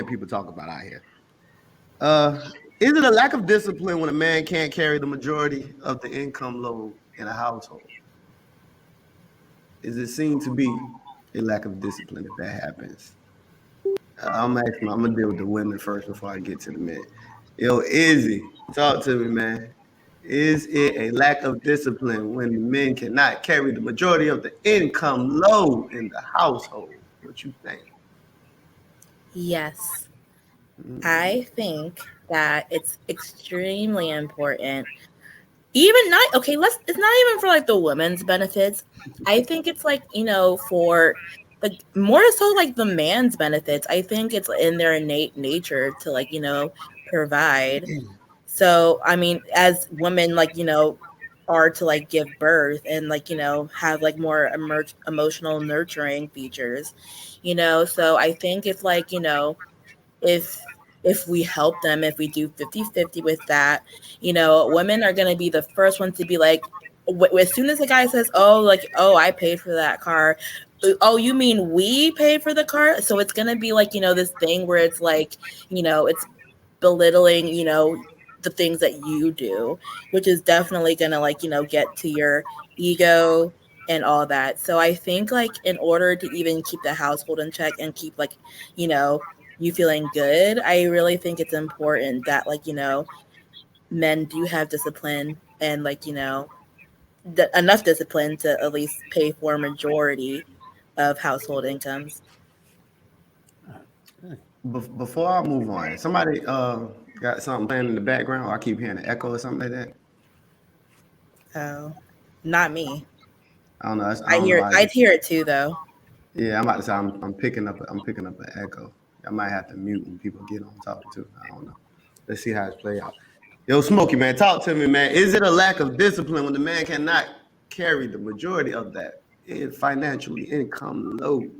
people talk about out here. Is it a lack of discipline when a man can't carry the majority of the income load in a household? Is it seen to be a lack of discipline if that happens? I'm gonna deal with the women first before I get to the men. Yo, Izzy, talk to me, man. Is it a lack of discipline when the men cannot carry the majority of the income load in the household? What you think? Yes. Mm-hmm. I think that it's extremely important. Even not okay, it's not even for like the women's benefits. I think it's like, for like more so like the man's benefits. I think it's in their innate nature to like, provide. So, I mean, as women like, are to like give birth and like, have like more emotional nurturing features, so I think if like, if we help them, if we do 50-50 with that, women are going to be the first ones to be like, as soon as the guy says, oh, like, oh, I paid for that car. Oh, you mean we paid for the car? So it's going to be like, this thing where it's like, it's belittling, the things that you do, which is definitely going to like, get to your ego and all that. So I think like in order to even keep the household in check and keep like, you know, you feeling good, I really think it's important that like, men do have discipline and like, enough discipline to at least pay for a majority of household incomes. Before I move on, somebody got something playing in the background, or I keep hearing an echo or something like that. Oh, not me. I don't know. I don't know. I'd hear it too though. Yeah, I'm about to say I'm picking up an echo. I might have to mute when people get on talking too. I don't know. Let's see how it's play out. Yo, Smokey, man, talk to me, man. Is it a lack of discipline when the man cannot carry the majority of that financially income load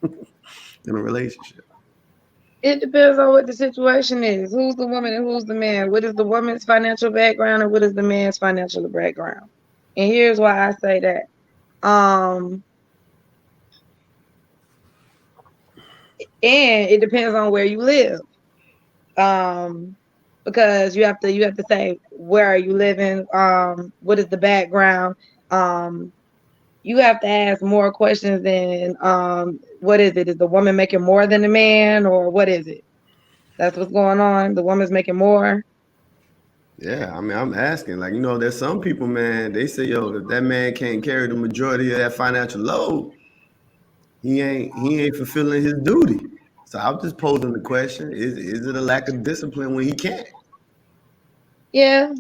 in a relationship? It depends on what the situation is. Who's the woman and who's the man? What is the woman's financial background and what is the man's financial background? And here's why I say that. And it depends on where you live. Because you have to say where are you living? What is the background? You have to ask more questions than what is it? Is the woman making more than the man or what is it? That's what's going on. The woman's making more. Yeah, I mean, I'm asking, like, there's some people, man, they say, yo, if that man can't carry the majority of that financial load, he ain't fulfilling his duty. So I'm just posing the question: Is it a lack of discipline when he can't? Yeah,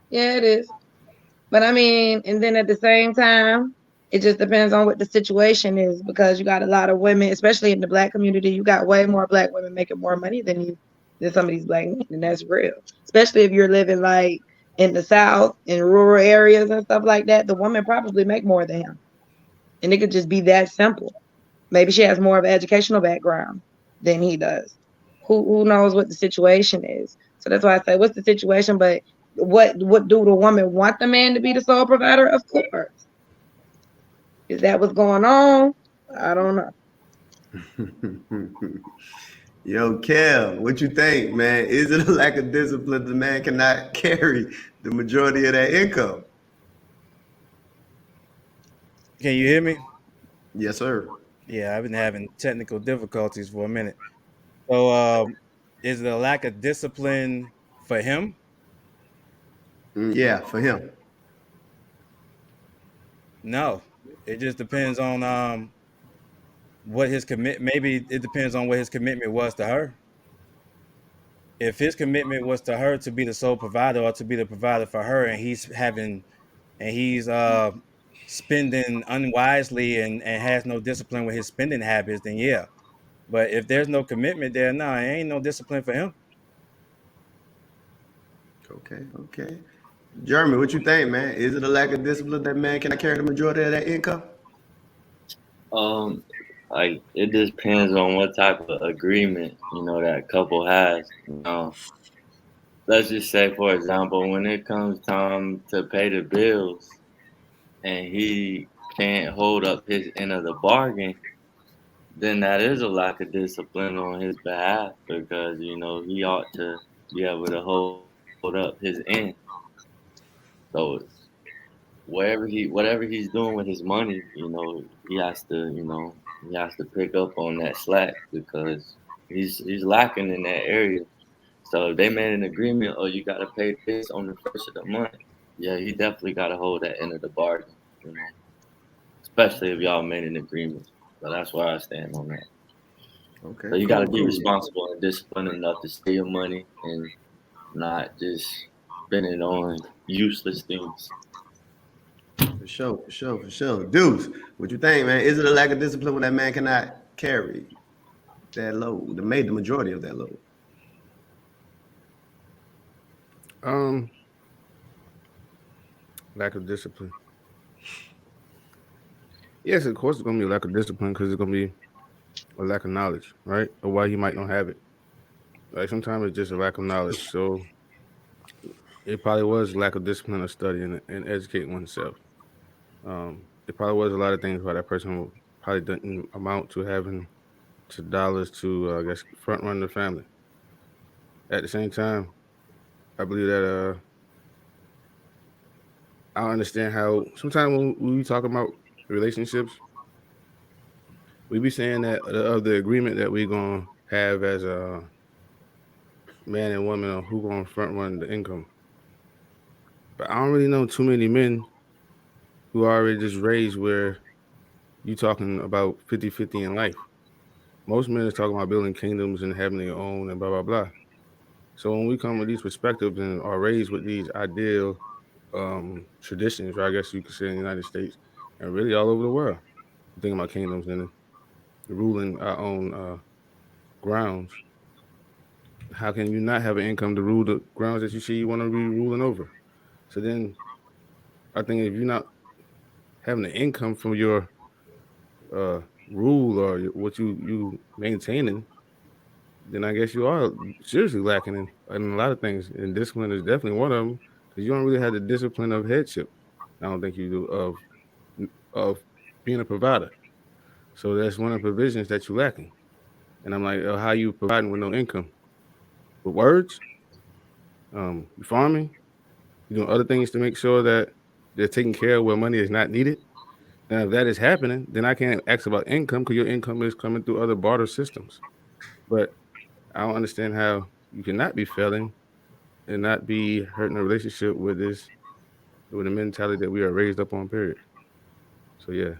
yeah, it is. But I mean, and then at the same time, it just depends on what the situation is because you got a lot of women, especially in the black community, you got way more black women making more money than some of these black men, and that's real. Especially if you're living like in the South, in rural areas and stuff like that, the woman probably make more than him. And it could just be that simple. Maybe she has more of an educational background than he does. Who knows what the situation is? So that's why I say, what's the situation? But what do the woman want the man to be the sole provider? Of course. Is that what's going on? I don't know. Yo, Kel, what you think, man? Is it a lack of discipline the man cannot carry the majority of that income? Can you hear me? Yes, sir. Yeah, I've been having technical difficulties for a minute. So, is it a lack of discipline for him? Yeah, for him. No, it just depends on what his commit. Maybe it depends on what his commitment was to her. If his commitment was to her to be the sole provider or to be the provider for her, and he's spending unwisely and has no discipline with his spending habits, then yeah. But if there's no commitment there, no, it ain't no discipline for him. Okay, okay. Jeremy, what you think, man? Is it a lack of discipline that man cannot carry the majority of that income? Um, like it depends on what type of agreement that couple has. Let's just say, for example, when it comes time to pay the bills, and he can't hold up his end of the bargain, then that is a lack of discipline on his behalf because he ought to be able to hold up his end. So whatever he's doing with his money, he has to pick up on that slack because he's lacking in that area. So if they made an agreement, oh, you got to pay this on the first of the month. Yeah, he definitely got to hold that end of the bargain, especially if y'all made an agreement. So that's where I stand on that. Okay, So you got to be cool. responsible and disciplined enough to save your money and not just spend it on useless things. For sure. Deuce, what you think, man? Is it a lack of discipline when that man cannot carry that load, the majority of that load? Lack of discipline. Yes, of course, it's gonna be a lack of discipline because it's gonna be a lack of knowledge, right? Or why he might not have it. Like sometimes it's just a lack of knowledge. So it probably was lack of discipline of studying and educating oneself. It probably was a lot of things why that person probably didn't amount to having to dollars to I guess front run the family. At the same time, I believe that I don't understand how sometimes when we talk about relationships, we be saying that of the agreement that we gonna have as a man and woman on who gonna front run the income. But I don't really know too many men who are already just raised where you talking about 50-50 in life. Most men is talking about building kingdoms and having their own and blah blah blah. So when we come with these perspectives and are raised with these ideal traditions, or I guess you could say in the United States and really all over the world, you think about kingdoms and ruling our own grounds. How can you not have an income to rule the grounds that you see you want to be ruling over? So then I think if you're not having an income from your rule or what you maintaining, then I guess you are seriously lacking in a lot of things. And discipline is definitely one of them because you don't really have the discipline of headship. I don't think you do of being a provider. So that's one of the provisions that you're lacking. And I'm like, how you providing with no income? With words? You farming? You doing other things to make sure that they're taking care of where money is not needed? And if that is happening, then I can't ask about income because your income is coming through other barter systems. But I don't understand how you cannot be failing and not be hurting a relationship with the mentality that we are raised up on. Period. So yeah.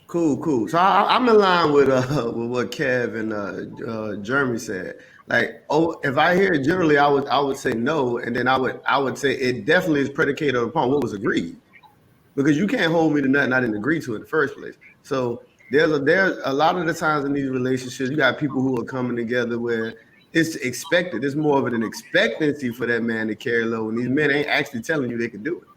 Cool. So I'm in line with what Kev and Jeremy said. Like, oh, if I hear it generally, I would say no, and then I would say it definitely is predicated upon what was agreed, because you can't hold me to nothing I didn't agree to in the first place. So there's a lot of the times in these relationships, you got people who are coming together where it's expected. It's more of an expectancy for that man to carry load, and these men ain't actually telling you they can do it.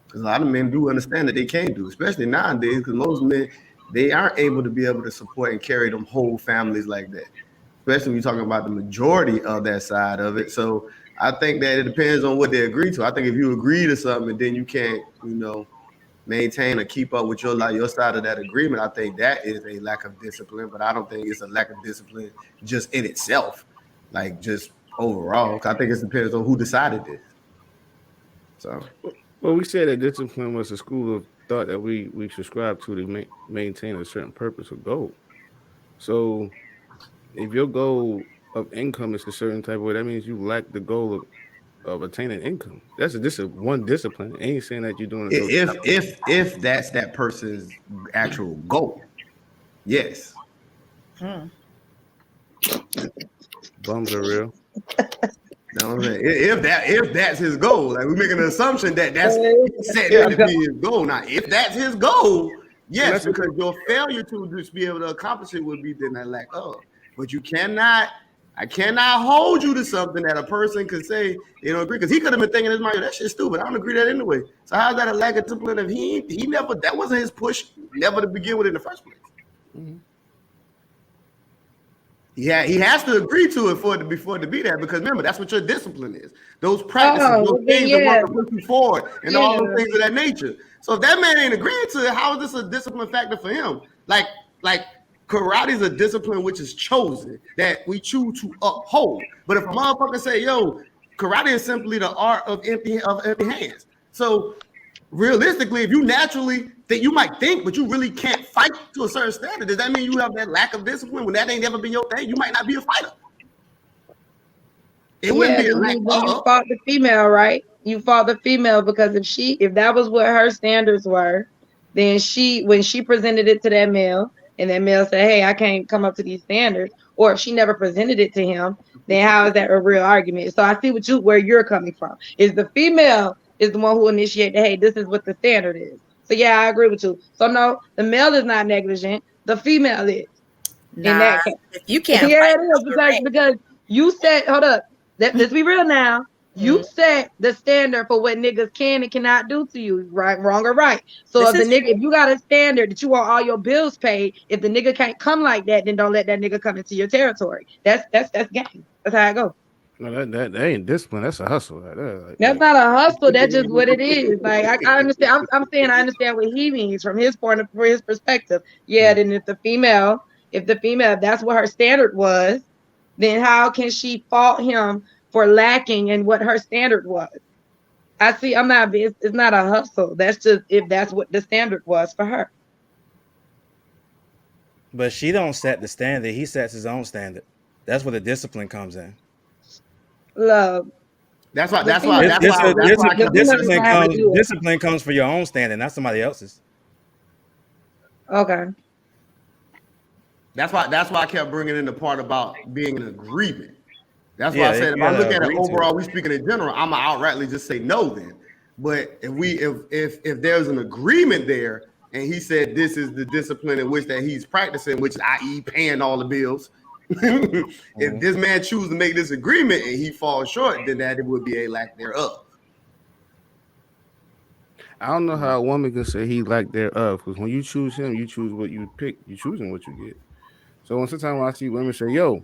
Because a lot of men do understand that they can't do, especially nowadays, because most men, they aren't able to support and carry them whole families like that. Especially when you're talking about the majority of that side of it. So I think that it depends on what they agree to. I think if you agree to something and then you can't, maintain or keep up with your side of that agreement, I think that is a lack of discipline. But I don't think it's a lack of discipline just in itself, like just overall. I think it depends on who decided this. So. Well, we said that discipline was a school of thought that we subscribe to maintain a certain purpose or goal. So if your goal of income is a certain type of way, that means you lack the goal of attaining income. That's one discipline. It ain't saying that you're doing it. If that's that person's actual goal, yes. Bums are real. No, if that's his goal, like we're making an assumption that that's set to be his goal. Now, if that's his goal, yes, because your failure to just be able to accomplish it would be then that lack of. But I cannot hold you to something that a person could say they don't agree, because he could have been thinking in his mind, that shit's stupid. I don't agree that anyway. So how's that a lack of discipline if he never, that wasn't his push, never to begin with in the first place? Mm-hmm. Yeah, he has to agree to it for it to be that, because remember, that's what your discipline is. Those practices, those things that want to push you forward, and all those things of that nature. So if that man ain't agreeing to it, how is this a discipline factor for him? Like karate is a discipline which is chosen that we choose to uphold. But if a motherfucker say, yo, karate is simply the art of empty hands. So realistically, if you naturally think, you might think, but you really can't fight to a certain standard. Does that mean you have that lack of discipline when that ain't never been your thing? You might not be a fighter. It wouldn't be a lack then you of. fought the female, right? You fought the female because if that was what her standards were, then when she presented it to that male and that male said, hey, I can't come up to these standards, or if she never presented it to him, then how is that a real argument? So I see where you're coming from. Is the female is the one who initiated, hey, this is what the standard is. So yeah, I agree with you. So no, the male is not negligent. The female is. Nah, in that case. if you can't Yeah, fight, it is because you said, hold up, let's be real now. You set the standard for what niggas can and cannot do to you, right, wrong, or right. So if you got a standard that you want all your bills paid, if the nigga can't come like that, then don't let that nigga come into your territory. That's game. That's how I go. No, that ain't discipline. That's a hustle. That's not a hustle. That's just what it is. Like I understand. I'm saying I understand what he means from his his perspective. Yeah. Then if the female, if that's what her standard was, then how can she fault him for lacking in what her standard was? I see. It's not a hustle. That's just if that's what the standard was for her. But she don't set the standard. He sets his own standard. That's where the discipline comes in. Love. That's why discipline comes for your own standing, not somebody else's. Okay. That's why I kept bringing in the part about being an agreement. That's why I said if I look at it overall, we speaking in general, I'm gonna outrightly just say no then. But if there's an agreement there, and he said this is the discipline in which that he's practicing, which is i.e. paying all the bills. If this man chooses to make this agreement and he falls short, then that it would be a lack thereof. I don't know how a woman can say he lack thereof, because when you choose him, you choose what you pick. You choosing what you get. So sometimes when I see women say, "Yo,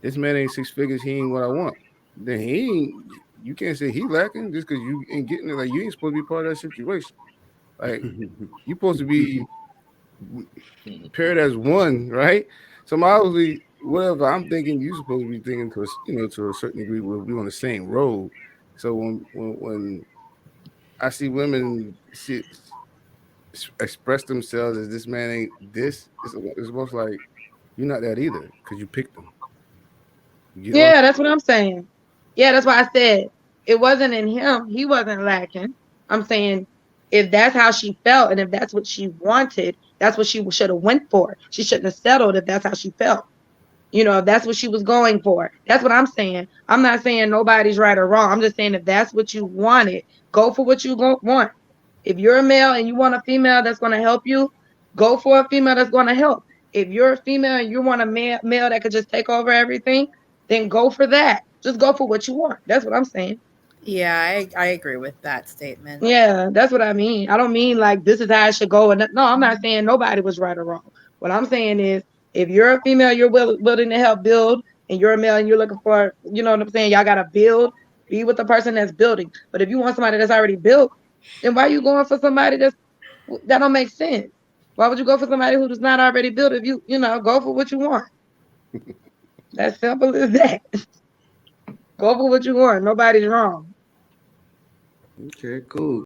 this man ain't 6 figures, he ain't what I want," then he ain't. You can't say he lacking just because you ain't getting it. Like you ain't supposed to be part of that situation. Like you supposed to be paired as one, right? So obviously, whatever I'm thinking, you supposed to be thinking to a certain degree. We're on the same road. So when I see women express themselves as this man ain't this, it's almost like you're not that either because you picked them. That's what I'm saying. Yeah, that's why I said it wasn't in him. He wasn't lacking. I'm saying if that's how she felt and if that's what she wanted, that's what she should have went for. She shouldn't have settled if that's how she felt. If that's what she was going for. That's what I'm saying. I'm not saying nobody's right or wrong. I'm just saying if that's what you wanted, go for what you want. If you're a male and you want a female that's going to help you, go for a female that's going to help. If you're a female and you want a male that could just take over everything, then go for that. Just go for what you want. That's what I'm saying. Yeah, I agree with that statement. Yeah, that's what I mean. I don't mean like this is how it should go. And no, I'm not saying nobody was right or wrong. What I'm saying is if you're a female, you're willing to help build, and you're a male and you're looking for, you know what I'm saying? Y'all got to build, be with the person that's building. But if you want somebody that's already built, then why are you going for somebody that don't make sense? Why would you go for somebody who does not already built? If you go for what you want. That's simple as that. Go for what you want. Nobody's wrong. Okay, cool.